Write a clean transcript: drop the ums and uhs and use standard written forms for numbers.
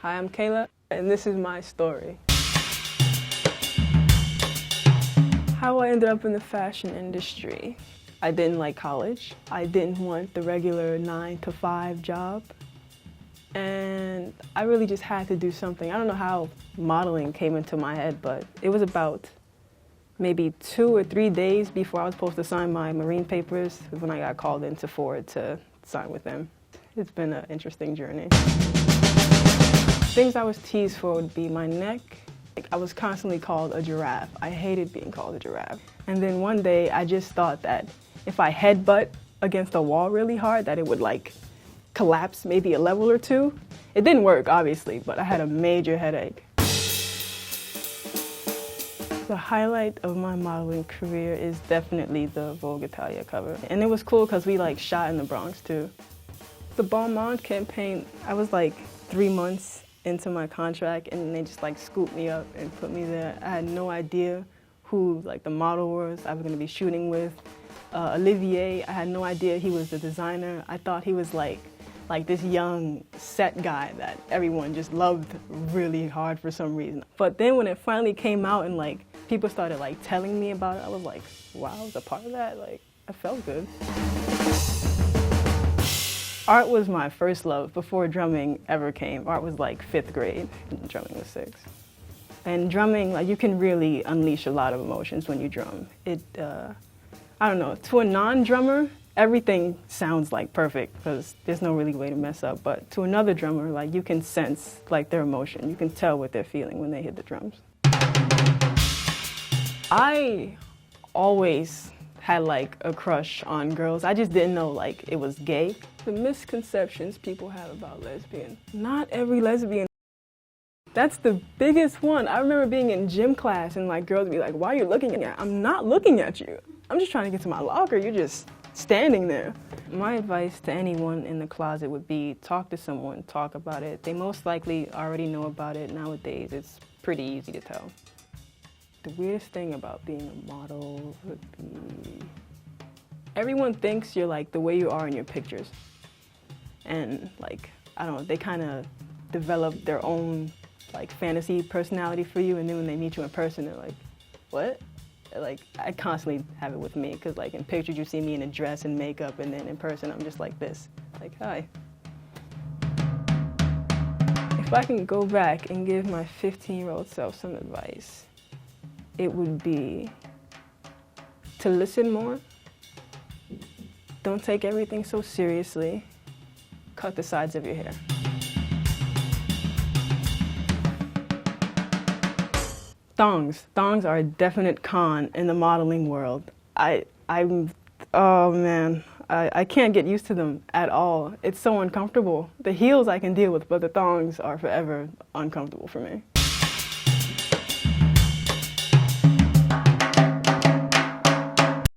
Hi, I'm Kayla, and this is my story. How I ended up in the fashion industry. I didn't like college. I didn't want the regular 9-to-5 job. And I really just had to do something. I don't know how modeling came into my head, but it was about maybe 2 or 3 days before I was supposed to sign my Marine papers when I got called into Ford to sign with them. It's been an interesting journey. Things I was teased for would be my neck. I was constantly called a giraffe. I hated being called a giraffe. And then one day I just thought that if I headbutt against a wall really hard, that it would like collapse maybe a level or two. It didn't work, obviously, but I had a major headache. The highlight of my modeling career is definitely the Vogue Italia cover. And it was cool because we like shot in the Bronx too. The Bon Monde campaign, I was like 3 months into my contract and they just like scooped me up and put me there. I had no idea who like the model was I was gonna be shooting with. Olivier, I had no idea he was the designer. I thought he was like this young set guy that everyone just loved really hard for some reason. But then when it finally came out and like people started like telling me about it, I was like, wow, I was a part of that. Like, I felt good. Art was my first love before drumming ever came. Art was like 5th grade, and drumming was 6th. And drumming, like you can really unleash a lot of emotions when you drum. I don't know, to a non-drummer, everything sounds like perfect because there's no really way to mess up. But to another drummer, like you can sense like their emotion. You can tell what they're feeling when they hit the drums. I always had like a crush on girls. I just didn't know like it was gay. The misconceptions people have about lesbians. Not every lesbian. That's the biggest one. I remember being in gym class and like girls would be like, why are you looking at me? I'm not looking at you. I'm just trying to get to my locker. You're just standing there. My advice to anyone in the closet would be talk to someone, talk about it. They most likely already know about it. Nowadays, it's pretty easy to tell. The weirdest thing about being a model would be everyone thinks you're like the way you are in your pictures. And like, I don't know, they kind of develop their own like fantasy personality for you, and then when they meet you in person, they're like, what? Like, I constantly have it with me, because like in pictures you see me in a dress and makeup, and then in person I'm just like this, like, hi. If I can go back and give my 15-year-old self some advice, it would be to listen more. Don't take everything so seriously. Cut the sides of your hair. Thongs. Thongs are a definite con in the modeling world. Oh man, I can't get used to them at all. It's so uncomfortable. The heels I can deal with, but the thongs are forever uncomfortable for me.